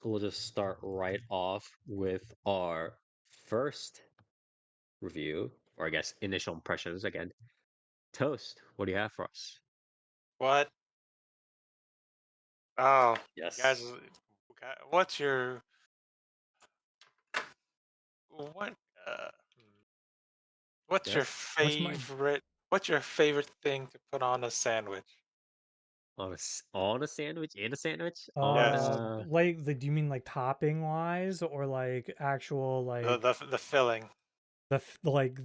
we'll just start right off with our first review, or I guess initial impressions again. Toast, what do you have for us? What? Oh, you guys, Yes. what's your what? Uh, hmm, what's your Yes. What's my favorite? What's your favorite thing to put on a sandwich? On a sandwich? In a sandwich? On Yes, like do you mean like topping wise or like actual the like the the filling. like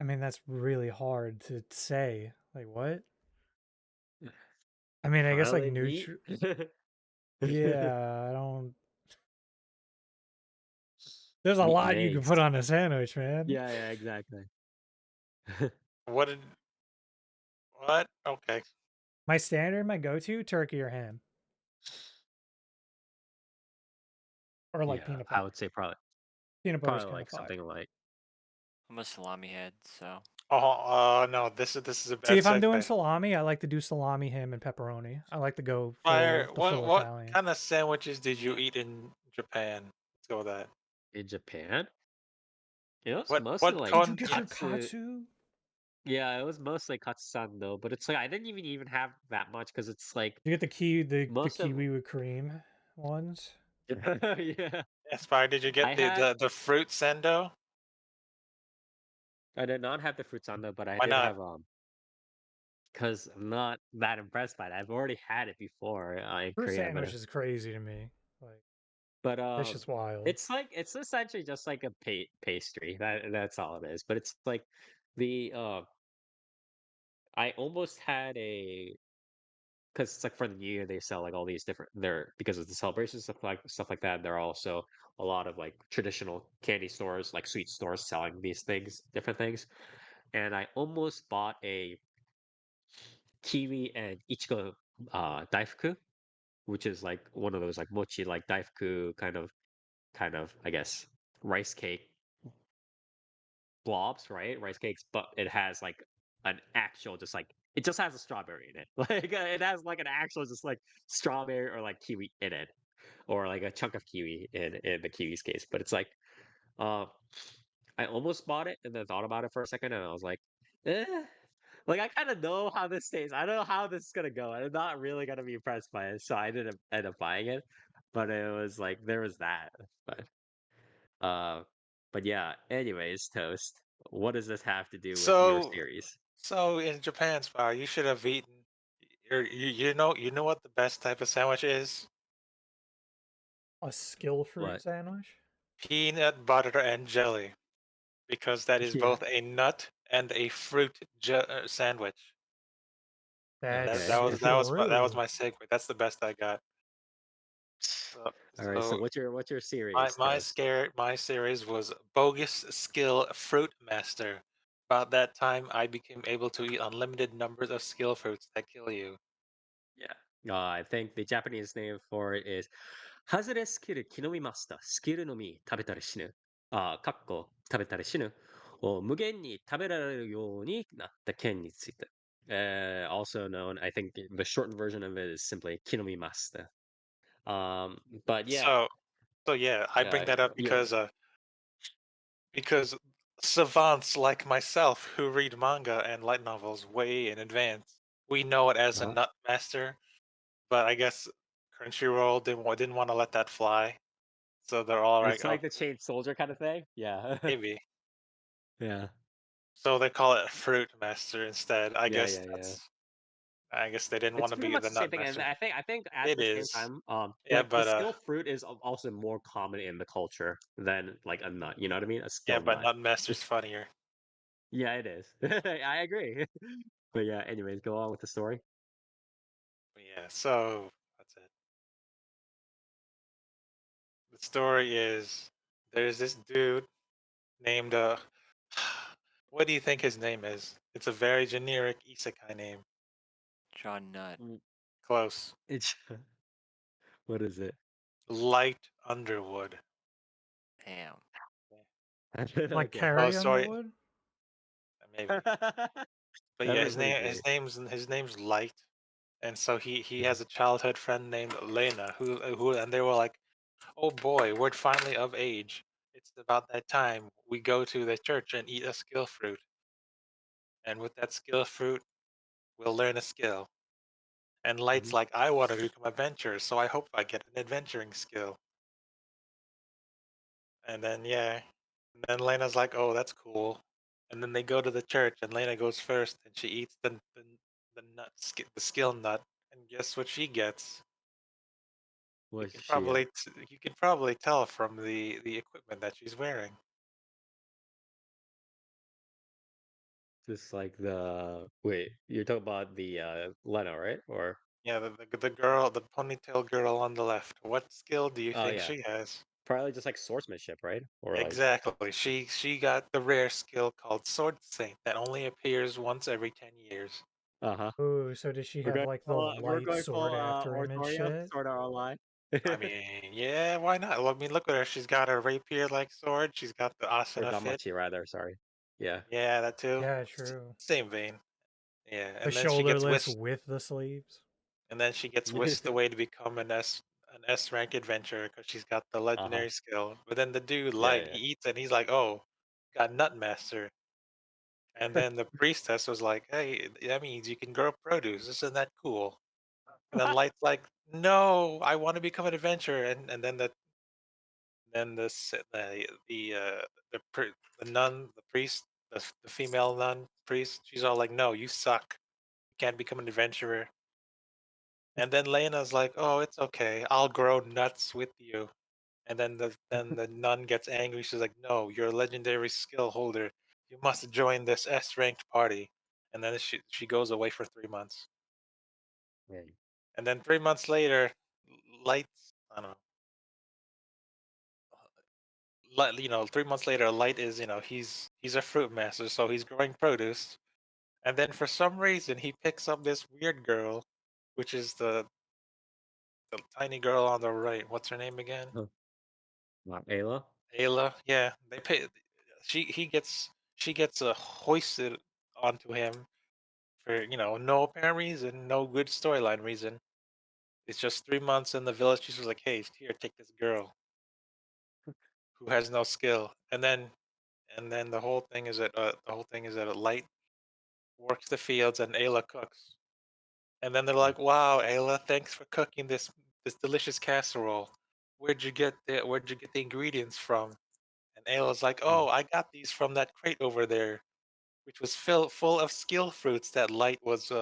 I mean that's really hard to say. Like what? I mean I guess like probably meat. nutri yeah, I don't there's a Meat and lot you can eggs. put on a sandwich, man. Yeah, yeah, exactly. What did what? Okay. My standard, my go-to, turkey or ham. Or like Yeah, peanut I butter. would say probably Peanut butter's probably kind of like fire. something like I'm a salami head, so Oh, no, this is a See, bad if I'm doing segue. salami, I like to do salami, ham, and pepperoni. I like to go Fire. full the full What Italian. kind of sandwiches did you yeah. eat in Japan? Let's go with that. in Japan. It was mostly What like Did you con? get Yeah. your katsu. katsu? Yeah, it was mostly katsusan though, but it's like I didn't even have that much because it's like Did you get the most of kiwi with cream ones? yeah. Yes, Fire. Did you I get the had the the fruit sendo? I did not have the fruits on though, but I Why did not? have because I'm not that impressed by it. I've already had it before in Fruit Korea, sandwich is crazy to me. Like but that's just wild. it's essentially just like a pastry. That's all it is. But it's like the I almost had a because it's like for the new year they sell like all these different there because of the celebrations stuff like that. There are also a lot of like traditional candy stores, like sweet stores selling these things, different things. And I almost bought a kiwi and ichigo daifuku, which is like one of those like mochi like daifuku kind of I guess rice cake blobs, right? Rice cakes, but it has like an actual just like it just has a strawberry in it. Like it has like an actual just like strawberry or like kiwi in it, or like a chunk of kiwi in the kiwi's case. But it's like, uh, I almost bought it and then thought about it for a second, and I was like, eh. Like I kind of know how this tastes. I know how this is gonna go. I'm not really gonna be impressed by it, so I didn't end up buying it. But it was like there was that. But uh, but yeah. Anyways, toast. What does this have to do with your So series? so in Japan, Fire, you should have eaten. You know what the best type of sandwich is? A skill fruit What? sandwich? Peanut butter and jelly, because that is Yeah. both a nut and a fruit sandwich. That's That Okay. that was that was my, that was true. my segue. That's the best I got. So, All right. So so what's your my series, my toast? scare my series was Bogus Skill Fruitmaster. About that time, I became able to eat unlimited numbers of skill fruits that kill you. Yeah. I think the Japanese name for it is Hazure skill Kinomi Master. Skill no mi tabetara shinu. 食べたら死ぬを無限に食べられるようになった件について。Also known, I think the shortened version of it is simply Kinomi Master. But yeah, So so yeah, I bring that up yeah. because savants like myself who read manga and light novels way in advance, we know it as a Uh-huh. nut master. But I guess Crunchyroll didn't want to let that fly, so they're all like, It's oh, like the chain soldier kind of thing. Yeah. maybe. Yeah. So they call it Fruit Master instead. I Yeah, guess yeah, yeah. that's. I guess they didn't want It's to pretty be much the the same Nut thing, and Master. I think at It the same is. time, Yeah, like the but skill fruit is also more common in the culture than like a nut. You know what I mean? A yeah, skill but nut. Nut Master's funnier. Yeah, it is. I agree. But yeah, anyways, go on with the story. But yeah, so that's it. The story is there's this dude named what do you think his name is? It's a very generic isekai name. John Nutt. Mm, Close. It's what is it? Light Underwood. Damn. Like Okay. Oh, Carrie sorry, Underwood? maybe. But That'd yeah, be pretty great. his name's Light, and so he has a childhood friend named Lena, who and they were like Oh boy, we're finally of age. It's about that time. We go to the church and eat a skill fruit. And with that skill fruit, we'll learn a skill. And Light's Mhm. like, I want to become an adventurer, so I hope I get an adventuring skill. And then, yeah. And then Lena's like, oh, that's cool. And then they go to the church, and Lena goes first, and she eats the nut, the skill nut. And guess what she gets? Was she You can probably tell from the equipment that she's wearing. just like the wait? You're talking about the Leno, right? Or Yeah, the girl, the ponytail girl on the left. What skill do you oh think yeah, she has? probably just like swordsmanship, right? Or like Exactly. She got the rare skill called Sword Saint that only appears once every 10 years. uh-huh. Oh, so does she We're have going like the full we're light going full sword after him and moratorium, shit? Sword Art Online. I mean, yeah, why not? Well, I mean, look at her. She's got a rapier-like sword. She's got the Or asana fit. Damachi rather, sorry. Yeah. Yeah, that too. Yeah, true. Same vein. Yeah, The shoulderless with the sleeves. and then she gets whisked away to become an S rank adventurer because she's got the Uh-huh. legendary skill. But then the dude, Yeah, Light, he eats it and he's like, oh, got Nut Master. And then the priestess was like, hey, that means you can grow produce. Isn't that cool? And then yeah. Light's like, no, I want to become an adventurer. And then the nun, the priest, the female nun priest, she's all like, no, you suck. You can't become an adventurer. And then Lena's like, "Oh, it's okay. I'll grow nuts with you." And then the nun gets angry. She's like, "No, you're a legendary skill holder. You must join this S ranked party." And then she goes away for 3 months. Yeah. And then 3 months later, Light's I don't know. Light, 3 months later, Light is he's a fruit master, so he's growing produce. And then for some reason, he picks up this weird girl, which is the tiny girl on the right. What's her name again? Huh. Not Ayla? Ayla, yeah, they pay. She gets hoisted onto him for no apparent reason, no good storyline reason. It's just 3 months in the village. She's just like, hey, here, take this girl who has no skill, and then the whole thing is that a Light works the fields and Ayla cooks, and then they're Yeah. like, wow, Ayla, thanks for cooking this delicious casserole. Where'd you get the ingredients from? And Ayla's like, Mm. oh, I got these from that crate over there, which was full of skill fruits that Light was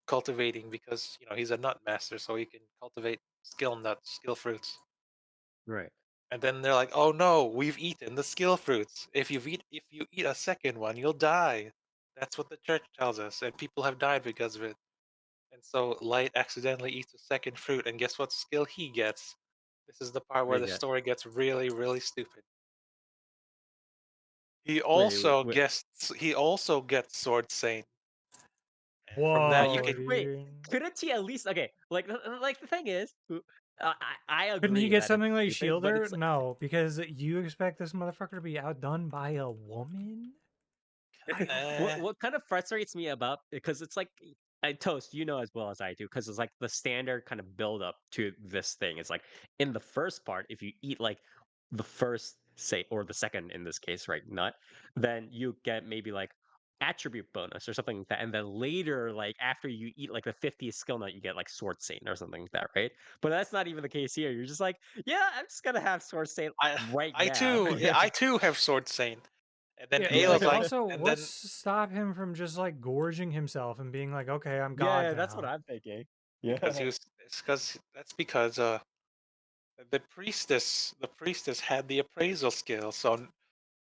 cultivating because he's a nut master, so he can cultivate skill fruits. Right. And then they're like, "Oh no, we've eaten the skill fruits. If you eat a second one, you'll die." That's what the church tells us, and people have died because of it. And so Light accidentally eats a second fruit, and guess what skill he gets? This is the part What where do the you get? story gets really, really stupid. Wait. He also gets Sword Saint. And from that you Whoa, can Wait, dude. couldn't he at least okay, like the thing is, I Couldn't he agree get that it's something like stupid, but Shielder? it's like No, because you expect this motherfucker to be outdone by a woman? eh, what kind of frustrates me about because it's like Toast, you know as well as I do, because it's like the standard kind of build up to this thing. It's like in the first part, if you eat like the first say or the second in this case, right, nut, then you get maybe like attribute bonus or something like that. And then later, like after you eat like the 50th skill nut, you get like sword saint or something like that, right? But that's not even the case here. You're just like, yeah, I'm just gonna have sword saint I right I now. too yeah, I too have Sword Saint. And then Yeah, Ayla's like Yeah. like also, and what's then to stop him from just like gorging himself and being like, okay, I'm God Yeah, that's what now. I'm thinking. because Yeah. that's because the priestess had the appraisal skill, so you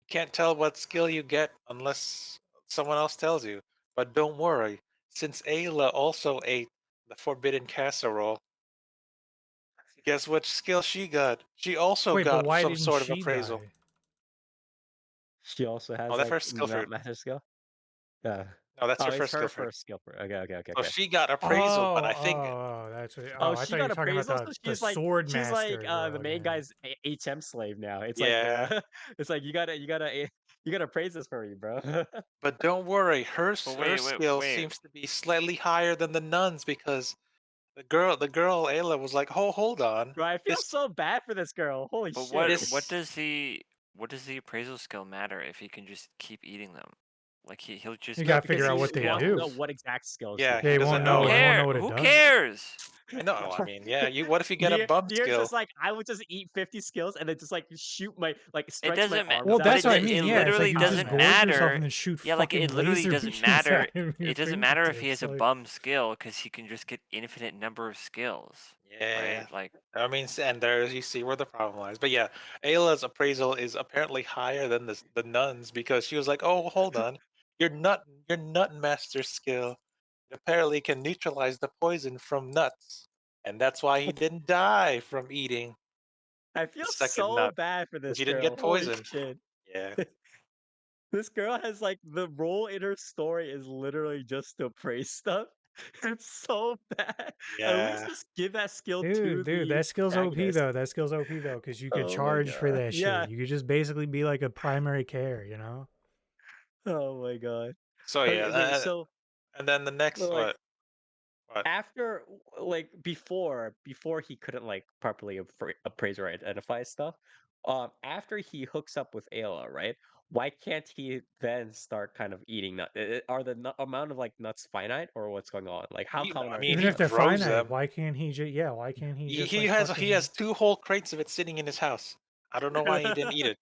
can't tell what skill you get unless someone else tells you. But don't worry, since Ayla also ate the forbidden casserole, guess what skill she got? She also Wait, but got why some didn't sort of she appraisal. die? She also Oh, has that's like her skill not fruit. master skill. Yeah. No, that's Oh, her it's first skill her fruit. first skill. Okay, okay, okay, So okay. she got Oh, appraisal, but I think that's what. Oh, Oh, I she thought you were got talking about appraisal, so the sword she's like master girl the main again. guy's HM slave now. It's like yeah. the it's like you gotta praise this for me, bro. But don't worry, But her wait, wait, skill wait. seems to be slightly higher than the nuns because the girl Ayla was like, "Oh, hold on, Bro, I feel this." so bad for this girl. Holy But shit. what does the appraisal skill matter if he can just keep eating them? Like he'll just You No, gotta keep because figure out getting what he they wants to do. know skills. what exact skills Yeah, Yeah, he he he doesn't won't has. know. know. Who He won't know what it Who does. cares? I know. I mean, yeah. What if you get a bum You're skill? just like, I would just eat 50 skills and then just like shoot my like It stretch my doesn't matter, arms Well, out but that's and what I just mean. it Yeah, eat it's the like literally you just doesn't content. gorge yourself matter. and then shoot Yeah, like fucking it literally laser doesn't beams matter. at him in your It doesn't matter if he fingertips. has a Like, bum skill because he can just get infinite number of skills, Yeah. right? Like I mean, and there you see where the problem lies. But yeah, Ayla's appraisal is apparently higher than the nuns because she was like, "Oh, hold on, your nut master skill apparently can neutralize the poison from nuts, and that's why he didn't die from eating I the feel second so nut bad for because this he didn't girl. get Holy poisoned." shit. Yeah, This girl has like the role in her story is literally just to praise stuff. It's so bad. At least yeah. just give that skill to dude, the that skill's OP protagonist. though. That skill's OP though, because you could Oh my charge for god. that Yeah. shit. You could just basically be like a primary care, you know? Oh my god. So yeah, Okay, wait, so and then the next like what? after like before he couldn't like properly appraise or identify stuff, after he hooks up with Ayla, right? Why can't he then start kind of eating nut? Are the amount of like nuts finite or what's going on? Like how common I are mean, Even these he if they're nuts? grows finite, them. why can't he just why can't he He, just he like has he fucking has 2 whole crates of it sitting in his house. I don't know why he didn't eat it.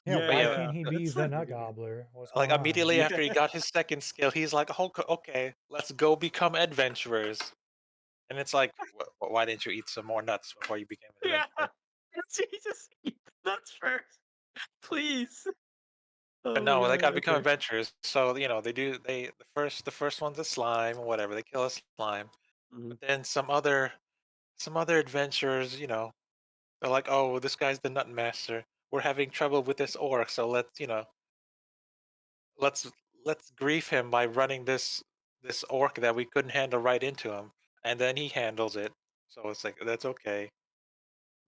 yeah, Yeah, But why yeah, can't he be that's the like nut gobbler? What's like going on? immediately after he yeah. got his second skill, he's like, "Oh, okay, let's go become adventurers." And it's like, why didn't you eat some more nuts before you became an Yeah. adventurer? Jesus, eat the nuts first, please. But Oh my no, they god. got to become Okay. adventurers. So they the first one's a slime, whatever. They kill a slime, Mhm. but then some other adventurers, they're like, "Oh, this guy's the nut master. We're having trouble with this orc, so let's let's grief him by running this orc that we couldn't handle right into him, and then he handles it." So it's like that's okay.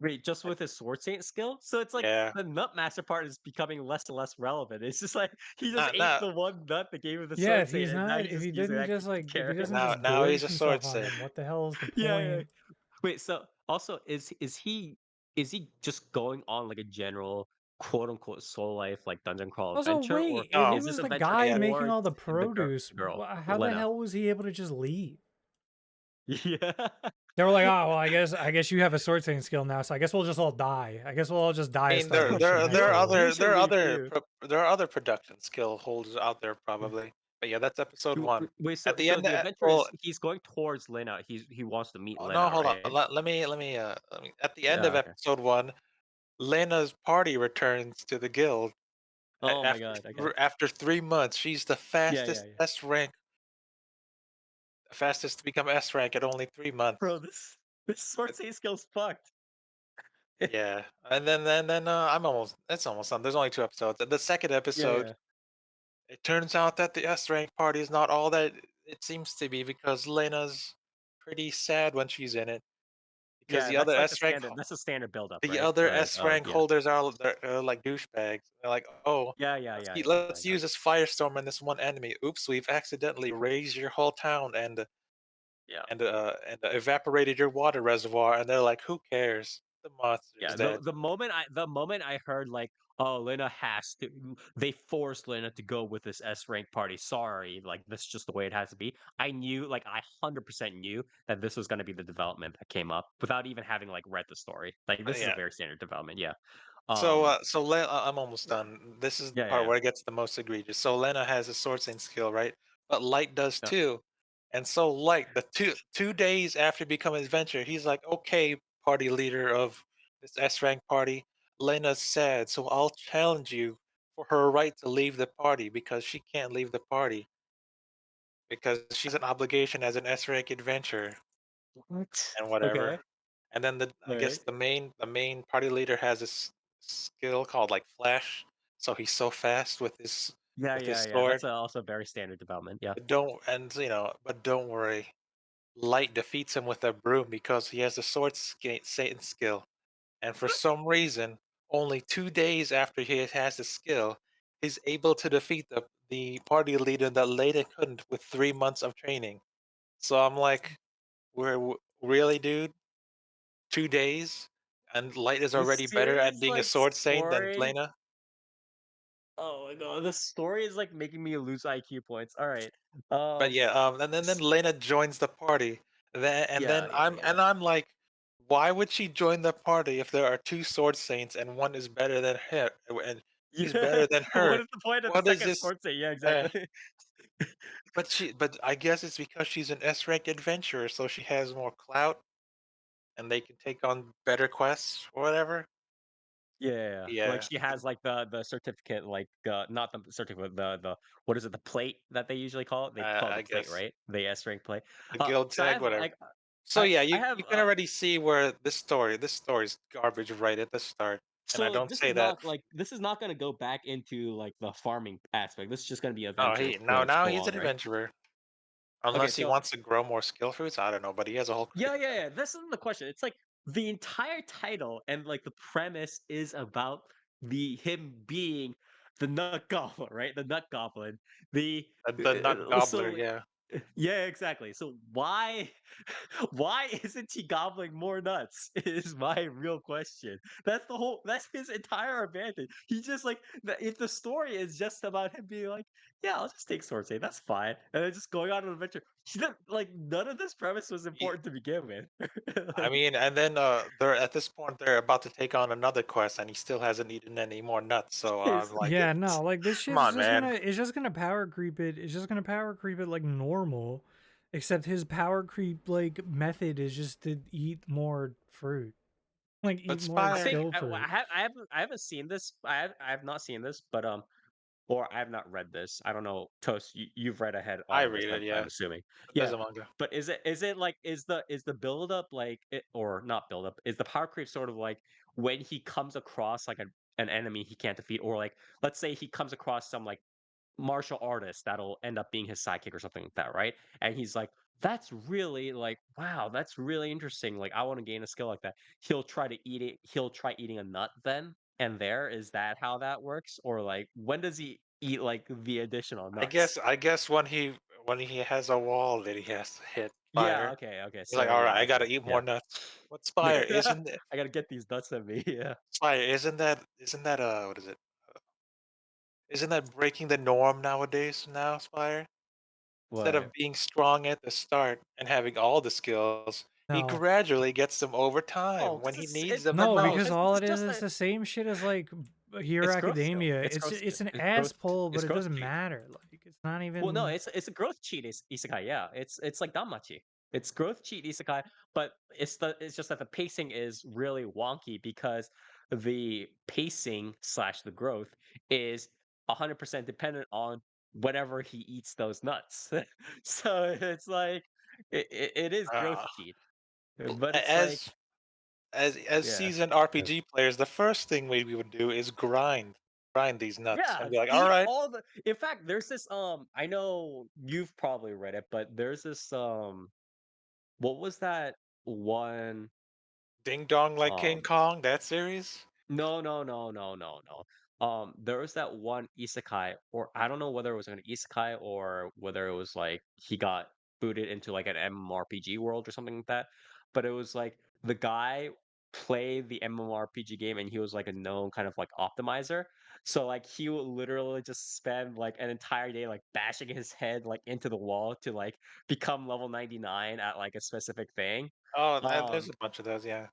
Wait, just And with his sword saint skill? So it's like yeah, the nut master part is becoming less and less relevant. It's just like he just not ate not the one nut that gave him the Yeah, sword if saint, he's and now not, he's if just he using didn't that just to like, if he carry doesn't him. now just now he's gorge a himself sword on saint. them, what the hell is the Yeah, yeah. point? Wait, so also is he just going on like a general quote unquote soul life like dungeon crawl Also, adventure, or wait, if he No, is this was the adventure guy yeah, making all towards the the produce, girl, how the Lena? hell was he able to just leave? Yeah. They were like, oh well, I guess you have a sword saying skill now, so I guess we'll just all die. I guess we'll all just I die of mean there starvation there next there are world. We other should there are leave other too. there are other production skill holders out there probably. But yeah, that's episode one. Wait, At so the end, the adventure well, is he's going towards Lena. He wants to meet oh, no, Lena, hold on. right? Let me. At the end Yeah. of Okay. episode one, Lena's party returns to the guild. Oh my god. Okay. After 3 months, she's the Yeah. Yeah. fastest Yeah. S rank, fastest to become S rank at only 3 months. Bro, this sword saint skill's fucked. Yeah, and then it's almost done. There's only 2 episodes. The second Yeah. episode, Yeah. it turns out that the S rank party is not all that it seems to be because Lena's pretty sad when she's in it because Yeah. the other That's like the S rank standard. That's a standard buildup, the right? other But S rank yeah. holders are like douchebags. They're like, oh, Yeah. Yeah. Yeah. Yeah. let's use this firestorm on this one enemy. Oops, we've accidentally raised your whole town Yeah. and evaporated your water reservoir. And they're like, who cares? The monster's Yeah, dead. the moment I heard like, oh, Lena has to, they forced Lena to go with this S rank party. Sorry, like this is just the way it has to be. I knew, like, I 100% knew that this was going to be the development that came up without even having like read the story. Like this is a Yeah. very standard development. Yeah. I'm almost done. This is the Yeah, part yeah, where it gets the most egregious. So Lena has a sourcing skill, right? But Light does yeah. too. And so Light, the two days after becoming adventure, he's like, okay, party leader of this S rank party, Lena's sad, so I'll challenge you for her right to leave the party because she can't leave the party because she's an obligation as an S rank adventurer What? and whatever. Okay. And then I All guess right. the main party leader has this skill called like flash, so he's so fast with Yeah, his yeah, yeah. sword. That's also very standard development. Yeah. But don't worry, Light defeats him with a broom because he has the sword Satan skill. And for some reason, only 2 days after he has the skill, he's able to defeat the party leader that Leda couldn't with 3 months of training. So I'm like, really, dude? 2 days, and Light is The already better at series being a like sword saint than story. Lena. Oh my god, the story is like making me lose IQ points. All right. But yeah, and then s- Lena joins the party. yeah, Then yeah, yeah. I'm like, why would she join the party if there are two sword saints and one is better than her and he's Yeah. better than What her? is the point of the What is second this? sword set? Yeah, Uh, exactly. but I guess it's because she's an S rank adventurer, so she has more clout and they can take on better quests or whatever. Yeah, yeah, yeah. Like Yeah, she has like the certificate, like not the certificate, the what is it, the plate that they usually call it? They call it I the plate, guess right? The S rank plate. the guild So I tag, have whatever. like So yeah, I have you can already see where this story's garbage right at the start, and I so don't this say is that. not like this is not gonna go back into like the farming aspect. This is just gonna be Oh, adventure now full he's on, an right? adventurer, Okay, unless he so wants to grow more skill fruits. I don't know, but he has a whole yeah, curriculum. yeah, yeah. This isn't the question. It's like the entire title and like the premise is about the him being the nut goblin, right? The nut goblin. The The nut gobbler, so yeah. yeah, exactly. So why why isn't he gobbling more nuts is my real question. That's his entire advantage. He just like if the story is just about him being like, yeah, I'll just take sword save, that's fine. And then just going on an adventure. Like none of this premise was He- important to begin with. I Like mean, and then they're at this point they're about to take on another quest, and he still hasn't eaten any more nuts. So I'm it's like, Yeah, no, like this come shit's on, just man. it's just gonna power creep it. It's just gonna power creep it like normal, except his power creep like method is just to eat more fruit, like But eat more I Spire, think skill fruit. I haven't seen this. I have not seen this, but or I have not read this. I don't know. Toast, you've read ahead I on this. read it. I'm Yeah, assuming. there's Yeah, a manga. but is it like is the build up like it, or not build up? Is the power creep sort of like when he comes across like an enemy he can't defeat, or like let's say he comes across some like martial artist that'll end up being his sidekick or something like that, right? And he's like, that's really like, wow, that's really interesting. Like, I want to gain a skill like that. He'll try to eat it. He'll try eating a nut then and there. Is that how that works? Or like, when does he eat like the additional nuts? I guess when he has a wall that he has to hit Yeah. Spire, Okay. Okay. he's like, So all right, yeah. I Okay. gotta eat Yeah. more nuts. What Spire Yeah. isn't it? I gotta get these nuts in me. Yeah. Spire isn't that what is it? Isn't that breaking the norm nowadays? Now Spire, instead of What? being strong at the start and having all the skills, he No, gradually gets them over Oh, time when because he needs them the no, no, because most. because all this it is just is a the same shit as like Hero it's growth skill. Academia. It's growth skill. It's an It's ass growth. pull, but It's it growth doesn't cheat. matter. Like it's not Well, no, even. it's a growth cheat isekai. Yeah, it's like Danmachi. It's growth cheat isekai, but it's just that the pacing is really wonky because the pacing slash the growth is 100% dependent on whenever he eats those nuts. So it's like it is growth Uh, cheat, but it's like as as yeah. seasoned RPG players, the first thing we would do is grind these nuts Yeah, and be like, all eat right, all the in fact, there's this I know you've probably read it, but there's this what was that one ding dong like King um Kong, that series. no, no, no, no, no, no. There was that one isekai, or I don't know whether it was an isekai or whether it was like he got booted into like an MMORPG world or something like that. But it was like the guy played the MMORPG game and he was like a known kind of like optimizer. So like he would literally just spend like an entire day like bashing his head like into the wall to like become level 99 at like a specific thing. Oh, there's Um a bunch of those. Yeah,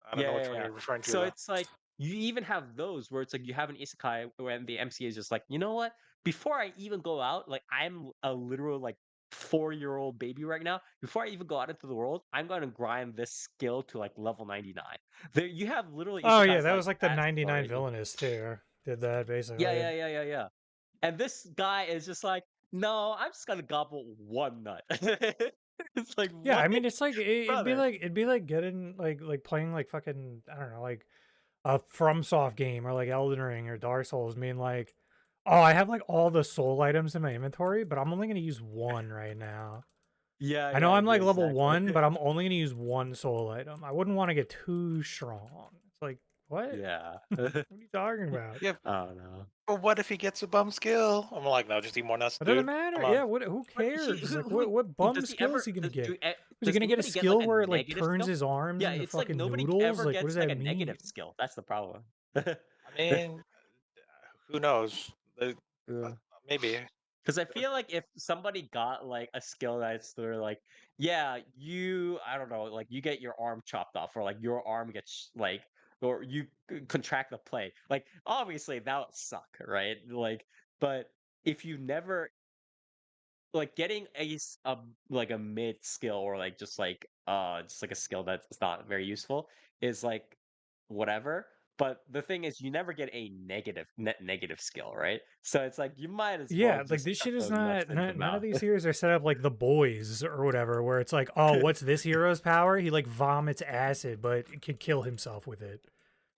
I don't know yeah, which yeah, one yeah. you're referring to So though. it's like you even have those where it's like you have an isekai when the MC is just like, you know what? Before I even go out, like I'm a literal like 4-year-old baby right now. Before I even go out into the world, I'm going to grind this skill to like level 99. There, you have literally Oh yeah, isekais that like was like the that 99 starting. villainous too. Did that Yeah, basically. yeah, yeah, yeah, yeah. And this guy is just like, no, I'm just gonna gobble one nut. It's like Yeah, I what, mean it's like brother? it'd be like getting like playing like fucking I don't know like a FromSoft game or like Elden Ring or Dark Souls, mean like, oh, I have like all the soul items in my inventory, but I'm only gonna use one right now. Yeah, I know yeah, I'm yeah, like level exactly. 1, but I'm only gonna use one soul item. I wouldn't want to get too strong. It's like what? Yeah. What are you talking about? Yeah, I don't know. but what if he gets a bum skill? I'm like, no, just eat more nuts, It doesn't dude. matter. Come on. Yeah, what? Who But he cares? Like, who what bum does he skill is ever he gonna get? Is he does gonna get a anybody get like skill a where it like negative turns skill? his arms Yeah, into it's like fucking nobody noodles? ever Like, what gets does like that a mean? negative skill. That's the problem. I mean, who knows? Yeah. Maybe. Because I feel like if somebody got like a skill that's sort of like, yeah, I don't know, like you get your arm chopped off, or like your arm gets like, or you contract the play. Like, obviously that would suck, right? Like, but if you never like getting like a mid skill or like just like a skill that's not very useful is like whatever. But the thing is, you never get a negative skill, right? So it's like you might as well Yeah, like just this chuck shit is those nuts in the none of mouth. these heroes are set up like the boys or whatever, where it's like, oh, what's this hero's power? He like vomits acid, but can kill himself with it.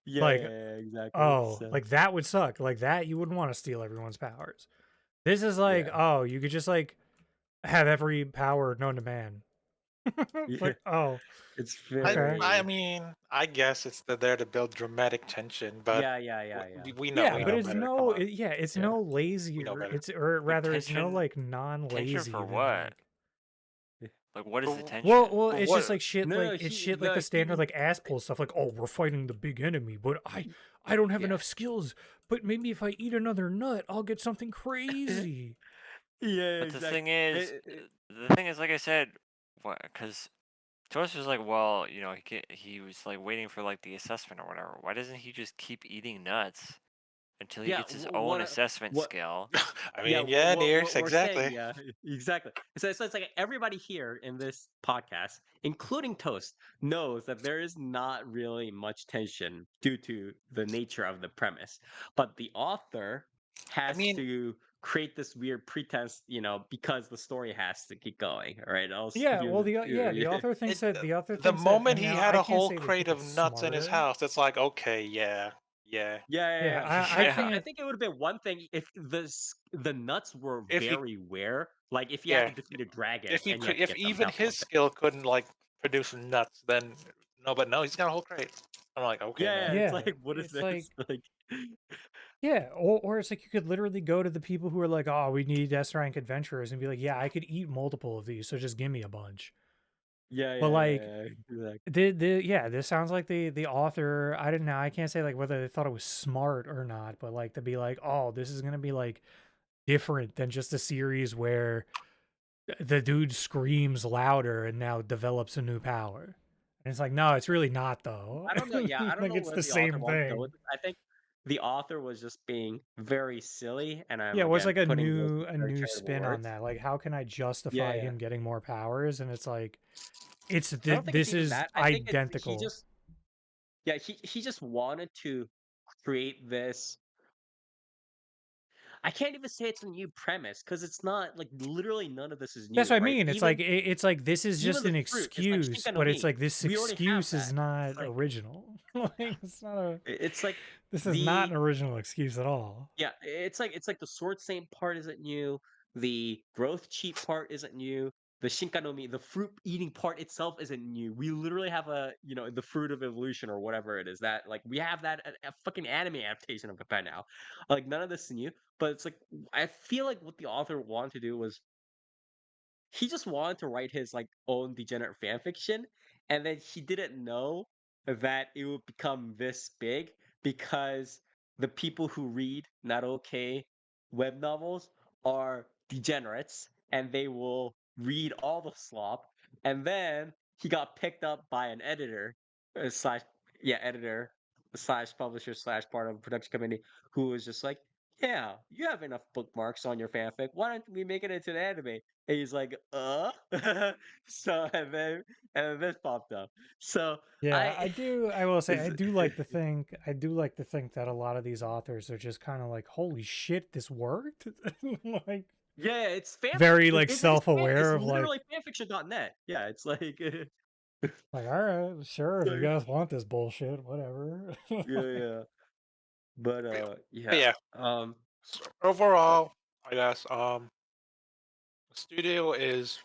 Yeah, Like, exactly. oh, So like that would suck. Like that, you wouldn't want to steal everyone's powers. This is like, yeah, oh, you could just like have every power known to man. yeah, Like, oh, it's okay. I very mean, I guess it's there to build dramatic tension, but yeah. Yeah, we but know it's better. Come no, on, yeah, it's Yeah. no we know lazier. better. It's or Like rather, it's no tension, like tension non-lazy for even what? like. Like what is the But tension? It's just what? like shit. No, Like it's he shit like no the standard he like ass pull stuff. Like, oh, we're fighting the big enemy, but I don't have yeah. enough skills. But maybe if I eat another nut, I'll get something crazy. Yeah, But the exactly. thing is, the thing is, like I said, what? Because Toast was like, well, he was like waiting for like the assessment or whatever. Why doesn't he just keep eating nuts until he Yeah, gets his own assessment what skill? I yeah, mean, yeah, Nears, what we're saying, exactly. yeah, exactly. So it's like everybody here in this podcast, including Toast, knows that there is not really much tension due to the nature of the premise. But the author I has mean, to create this weird pretense, because the story has to keep going, right? Else, Yeah, well, the yeah, the author the thinks that, moment and he now had I a can't whole say they crate think of it's nuts in his smarter. house, it's like, okay, yeah. Yeah, yeah. I Yeah. I can't. think it would have been one thing if the nuts were If he, very rare, like if you had yeah, to defeat a dragon and you had to if get them. even That's one his thing. skill couldn't like produce nuts, then no, but no, he's got a whole crate. I'm like, okay, Yeah, man. it's Yeah, like, what is it's this? like Like, yeah, or it's like you could literally go to the people who are like, oh, we need S rank adventurers, and be like, yeah, I could eat multiple of these, so just give me a bunch. But like exactly. this sounds like the author. I don't know. I can't say like whether they thought it was smart or not, but like to be like, oh, this is gonna be like different than just a series where the dude screams louder and now develops a new power. And it's like, no, it's really not though. I don't know. Yeah, I don't Like know it's where the the author same wanted to go thing. with this. I think the author was just being very silly, and I'm Yeah, it was again like a putting those new in very charitable spin on words. that. Like, how can I justify Yeah. him getting more powers? And it's like, I don't think it's this even is that. I think it's he identical. just he just wanted to create this. I can't even say it's a new premise because it's not like literally none of this is That's new, what I right? mean. It's like it's like this is Even just the an fruit is like excuse, but it's Shinkanomi. like this We already have excuse is that. It's not like original. Like it's not a it's like this is not the an original excuse at all. yeah, it's like the sword saint part isn't new, the growth cheat part isn't new, the Shinkanomi, the fruit eating part itself isn't new. We literally have the fruit of evolution or whatever it is that like we have that a fucking anime adaptation of it by now. Like none of this is new, but it's like I feel like what the author wanted to do was he just wanted to write his like own degenerate fan fiction, and then he didn't know that it would become this big because the people who read not okay web novels are degenerates and they will read all the slop, and then he got picked up by an editor slash editor slash publisher slash part of a production company who was just like, yeah, you have enough bookmarks on your fanfic, why don't we make it into an anime? And he's like, so and then this popped up. So Yeah, I I will say is I do like to think that a lot of these authors are just kind of like, holy shit, this worked. Like yeah, it's fan very like it's self-aware of like literally fanfiction.net. Yeah, it's like all right, sure, if you so, guys want this bullshit, whatever. yeah. But But yeah. yeah, so overall, I guess the studio is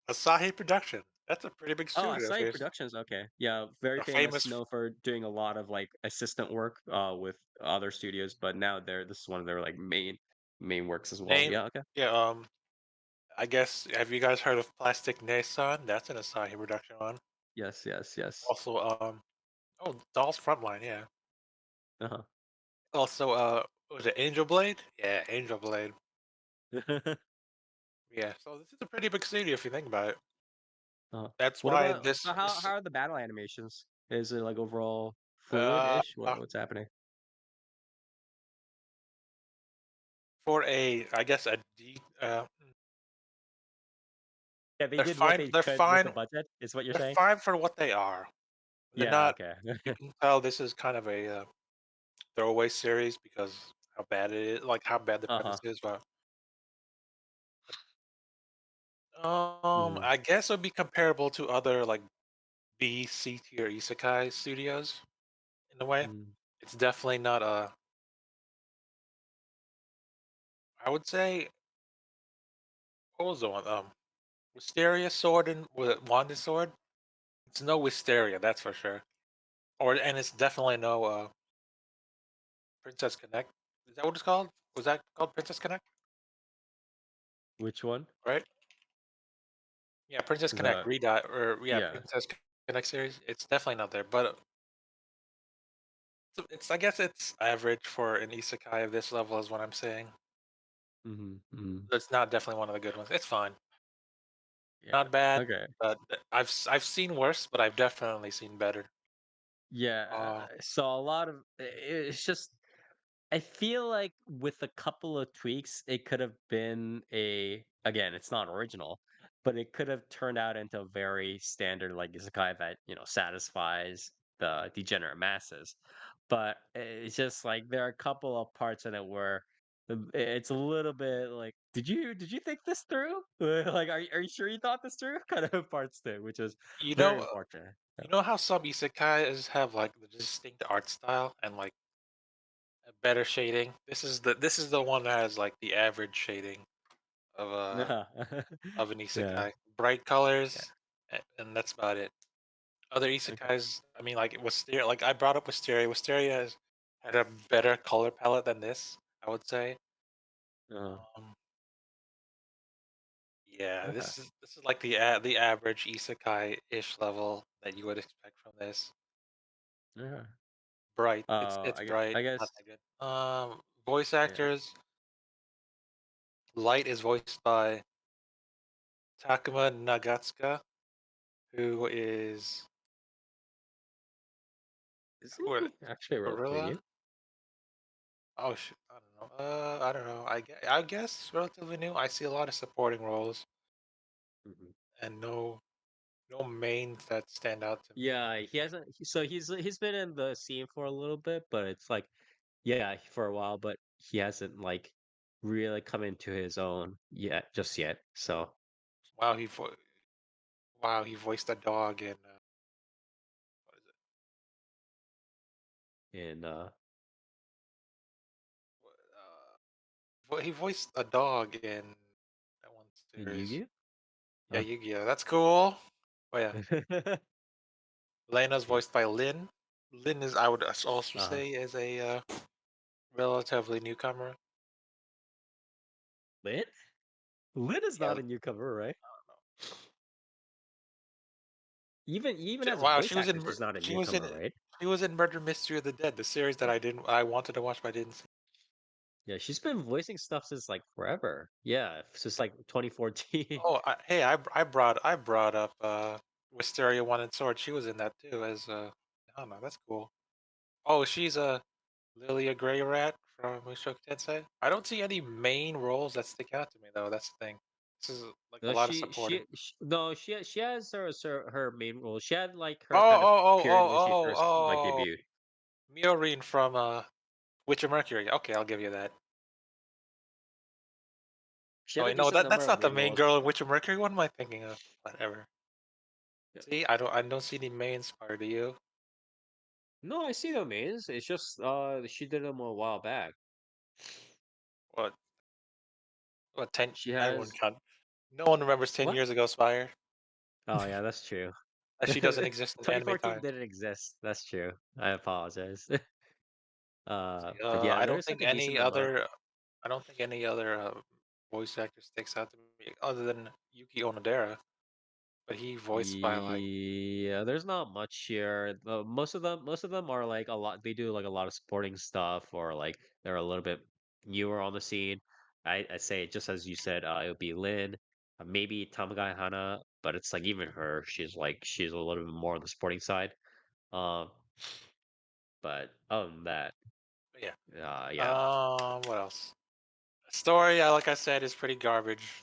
Asahi Production. That's a pretty big Oh, studio. Asahi Productions. Okay, yeah, very A famous, famous known for doing a lot of like assistant work with other studios, but now this is one of their like main works as well. name. Yeah. Okay. Yeah. I guess have you guys heard of Plastic Nissan? That's an Asahi production one. Yes. Yes. Yes. Also, oh, Doll's Frontline. Yeah. Uh Also, was it Angel Blade? Yeah, Angel Blade. huh. Yeah. So this is a pretty big studio if you think about it. Uh-huh. That's What why about this. so how are the battle animations? Is it like overall Uh, fluid-ish? What's happening? for a, I guess Yeah, they they're did what fine. they They're could with the fine. budget, is what you're They're saying? fine for what they are. They're Yeah, not. okay. You can tell this is kind of a throwaway series because how bad it is, like how bad the premise Uh-huh. is. But Mhm. I guess it would be comparable to other like B, C tier isekai studios in a way. Mm. It's definitely not a. I would say what was the one? Wisteria Sword and was it Wanda Sword? It's no Wisteria, that's for sure. And it's definitely no Princess Connect. Is that what it's called? Was that called Princess Connect? Which one? Right? Yeah, Princess Connect. The Redot or yeah, yeah. Princess Connect series. It's definitely not there, but it's I guess it's average for an isekai of this level, is what I'm saying. Mhm. Mhm. It's not definitely one of the good ones. It's fine, Yeah. not bad, Okay. but I've seen worse, but I've definitely seen better. Yeah, Uh, so a lot of it's just I feel like with a couple of tweaks, it could have been again, it's not original, but it could have turned out into a very standard like isekai that, satisfies the degenerate masses. But it's just like there are a couple of parts in it where it's a little bit like, did you think this through? Like, are you sure you thought this through? Kind of parts too, which is you very know, unfortunate. you know how some isekais have like the distinct art style and like a better shading. This is the one that has like the average shading of Yeah. an Yeah. isekai. Bright Yeah. colors, and that's about it. Other Okay. isekais, I mean, like Wisteria. Like I brought up Wisteria. Wisteria had a better color palette than this, I would say. Uh, Um, yeah, okay. this is like the average isekai ish level that you would expect from this. Okay. Bright. It's bright, I guess not that good. Voice yeah. actors. Light is voiced by Takuma Nagatsuka, who is Isn't what, he actually relatively Gorilla. new? Oh shit, I don't know. I don't know. I guess relatively new. I see a lot of supporting roles Mhm. and no mains that stand out to me. Yeah, he hasn't. So he's been in the scene for a little bit, but it's like yeah, for a while, but he hasn't like really come into his own yet, just yet. So Wow, wow, he voiced a dog in what is it? in He voiced a dog in that one series. Yu-Gi-Oh? Yeah, Oh. Yu-Gi-Oh. That's cool. Oh yeah, Lena's Yeah. voiced by Lin. Lin is, I would also Uh-huh. say, is a relatively newcomer. Lin? Lin is Yeah. not a newcomer, right? Even as a Wow, voice actor, she's not a she was in newcomer, right? she was in Murder Mystery of the Dead, the series that I wanted to watch but I didn't see. Yeah, she's been voicing stuff since like forever. Yeah, since like 2014. Oh, hey, I brought up Wisteria One and Sword. She was in that too as I don't know, that's cool. Oh, she's Lilia Grey Rat from Mushoku Tensei. I don't see any main roles that stick out to me though. That's the thing. This is like a No, lot of supporting. no, she has her main role. She had like Oh, her kind of oh, oh, period when she oh, first like oh, oh. debuted. Miorine from Witch of Mercury. Okay, I'll give you that. She Oh had a wait, no, decent that's number of not the main main roles. girl in Witch of Mercury. What am I thinking of? Whatever. Yeah. See, I don't see any mains part of you. No, I see the mains. It's just she did them a while back. What? What? 10? She That one has count. No one remembers 10 what? years ago, Spire. Oh yeah, that's true. That she doesn't exist in anime 2014 times. didn't exist. That's true. I apologize. See, But yeah, I don't there's like think a decent any amount. other, I don't think any other voice actor sticks out to me other than Yuki Onodera, but he voiced by like Yeah, there's not much here. Most of them are like a lot. They do like a lot of supporting stuff, or like they're a little bit newer on the scene. I say just as you said, it would be Lin, maybe Tamagai Hana, but it's like even her, she's a little bit more on the supporting side. Um, but other than that, yeah. yeah, What else? Story, like I said, is pretty garbage,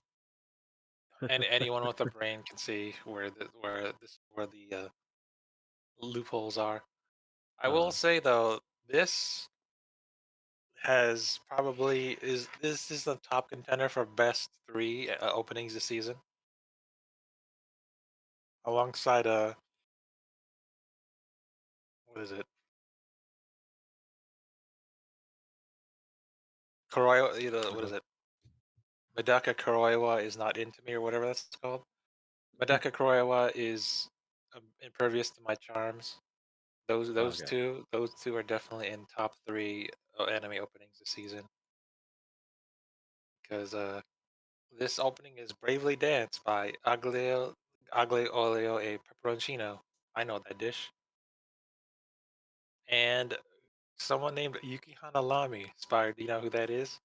and anyone with a brain can see where the loopholes are. I will uh, say though, this has probably is this is the top contender for best three openings this season, alongside what is it? Kuroiwa, what is uh, it? Medaka Kuroiwa is not into me or whatever that's called. Medaka Kuroiwa is impervious to my charms. okay, Those two are definitely in top three anime openings this season because this opening is Bravely Dance by Aglio Olio e Peperoncino. I know that dish. And someone named Yuki Hanalami inspired. Do you know who that is?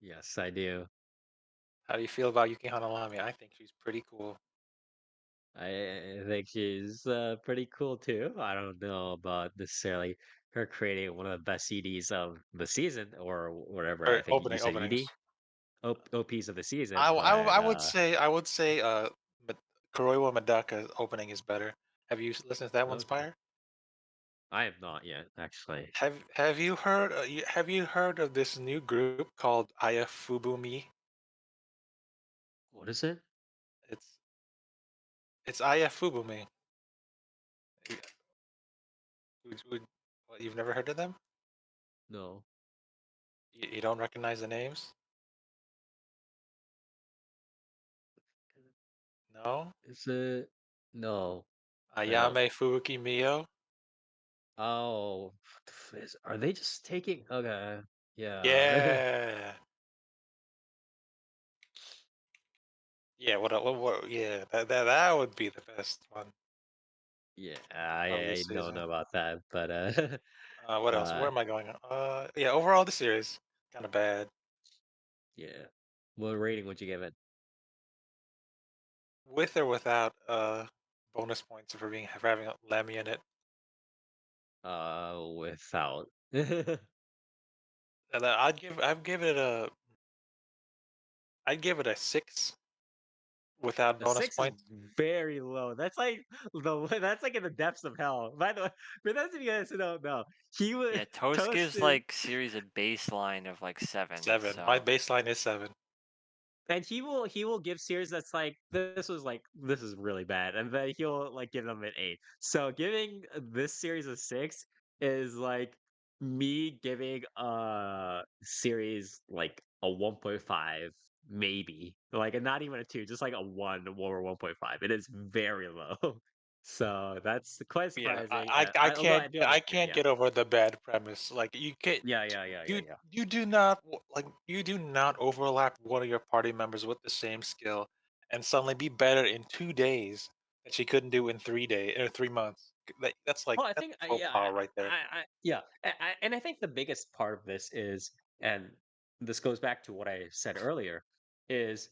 yes, I do. How do you feel about Yuki Hanalami? I think she's pretty cool. I think she's pretty cool too. I don't know about necessarily her creating one of the best CDs of the season or whatever. Or I think you said openings. ED OPs of the season, I but would say Kuroiwa Medaka's opening is better. Have you listened to that one, okay. Spire? I have not yet actually. Have you heard have you heard of this new group called Ayafubumi? What is it? It's it's Ayafubumi. What, you've never heard of them? No. You don't recognize the names? No? Is it? No. I don't. Ayame Furuki Mio? Oh, are they just taking? Okay, yeah, Yeah. Yeah, yeah, that would be the best one yeah. of I this don't season. know about that, but What else? Where uh, am I going? Yeah, overall the series kind of bad. yeah. What rating would you give it? With or without bonus points for having Lemmy in it. Without. And I'd give it a 6 without A bonus 6 is points. very low. That's like that's like in the depths of hell. By the way, for those of you guys who don't know, he was Yeah, Toast gives toasted. like series a baseline of like 7, 7. My so baseline is 7. And he will give series that's like this is really bad, and then he'll like give them an 8. So giving this series a 6 is like me giving a series like a 1.5 maybe, like and not even a 2, just like a 1 or 1.5. It is very low. So that's quite Yeah, surprising. Although I do I understand, can't yeah, get over the bad premise. Like you can't yeah. you do not you do not overlap one of your party members with the same skill and suddenly be better in 2 days that she couldn't do in 3 days or 3 months. Well, I That's think, faux yeah, pas right there. yeah, and I think the biggest part of this is, and this goes back to what I said earlier, is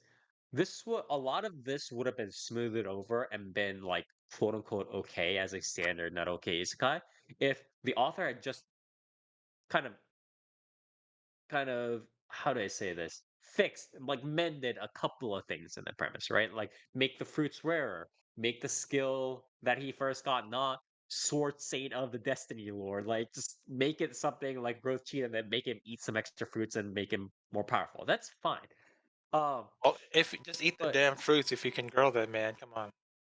a lot of this would have been smoothed over and been like quote unquote okay as a standard, not okay isekai, if the author had just kind of how do I say this? Fixed, like mended a couple of things in the premise, right? Like make the fruits rarer, make the skill that he first got not Sword Saint of the Destiny Lord. Like just make it something like Growth Cheetah and then make him eat some extra fruits and make him more powerful. That's fine. Um, Well, if just eat the but damn fruits if you can grow them, man. Come on.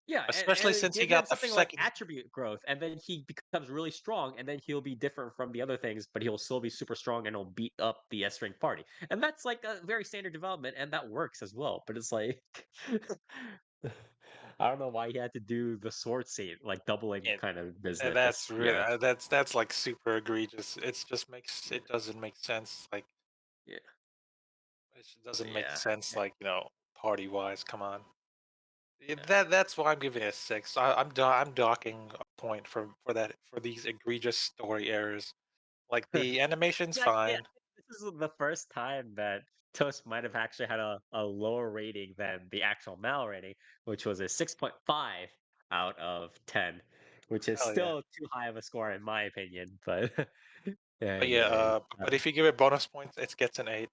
yeah, Especially and since he give him got the something like second. attribute growth, and then he becomes really strong, and then he'll be different from the other things, but he'll still be super strong and he'll beat up the S rank party. And that's like a very standard development, and that works as well. But it's like I don't know why he had to do the sword scene, like doubling And kind of and business. that's really Yeah, that's like super egregious. It's just makes it doesn't make sense. Like yeah, it just doesn't make yeah, sense. yeah, Like party wise. Come on. yeah. That's why I'm giving it a 6. I'm docking a point for that for these egregious story errors. Like the animation's Actually, I fine. think this is the first time that Toast might have actually had a lower rating than the actual Mal rating, which was a 6.5 out of 10, which is Hell yeah. still too high of a score in my opinion. But But yeah, anyways, but if you give it bonus points, it gets an 8.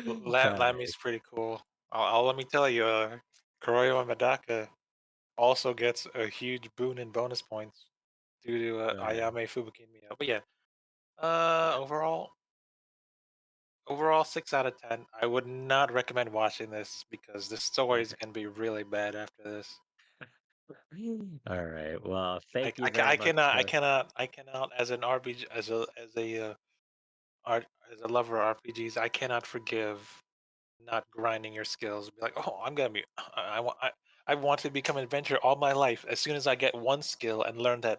alright, Lammy's pretty cool. Let me tell you, Kuroyo and Madaka also gets a huge boon in bonus points due to alright, Ayame Fubukimiya. But yeah, yeah, overall, 6 out of 10. I would not recommend watching this because the story is okay. gonna be really bad after this. Alright, well, I, thank you I, ca- very I much, cannot, I cannot, I cannot, as an RPG, art, as a lover of RPGs, I cannot forgive not grinding your skills. Be like, oh, I'm gonna be, I want to become an adventurer all my life. As soon as I get one skill and learn that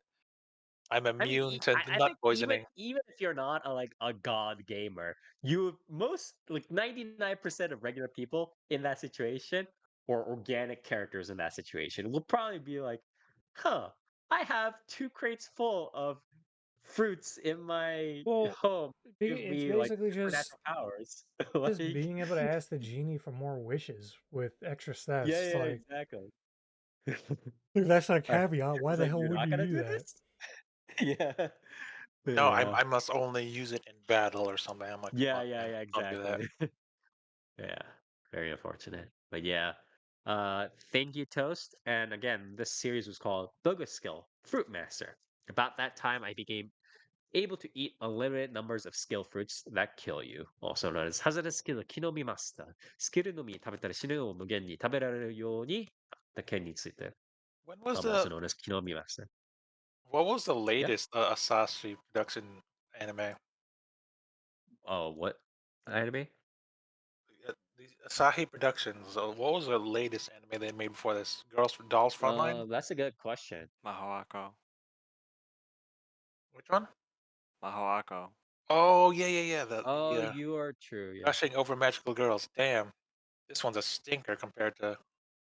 I'm I mean, immune to I nut think poisoning, even if you're not a god gamer, you most like 99% of regular people in that situation or organic characters in that situation will probably be like, "Huh, I have 2 crates full of fruits in my Well, home. Give it's me like basically supernatural powers." just Like, being able to ask the genie for more wishes with extra stats. yeah, It's yeah, like, exactly. if that's a Like, caveat, why it's the like hell you're would not you gonna do do that? this? Yeah, no, yeah, I must only use it in battle or something. I'm like, come yeah, on, yeah, man, yeah, don't do that. exactly. Yeah, very unfortunate. But yeah, thank you, Toast. And again, this series was called Bogus Skill Fruitmaster. About that time, I became able to eat unlimited numbers of skill fruits that kill you, also known as Hazure skill Kinomi Master. スキルのみ食べたら死ぬを無限に食べられるようになった件について. When was Also the known as Kinomi Master. what was the Yeah. latest Asashi production anime? Oh, what anime? The Asahi Productions. What was the latest anime they made before this? Dolls Frontline. That's a good question. Mahoako. Which one? Mahoako. Oh yeah, yeah, yeah. The Oh, you are true. Yeah. gushing over magical girls. Damn, this one's a stinker compared to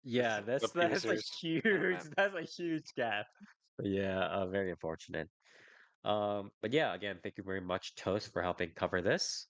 Yeah, the that's previous that's a series. Damn huge it. that's a huge gap. But yeah, very unfortunate. But yeah, again, thank you very much, Toast, for helping cover this.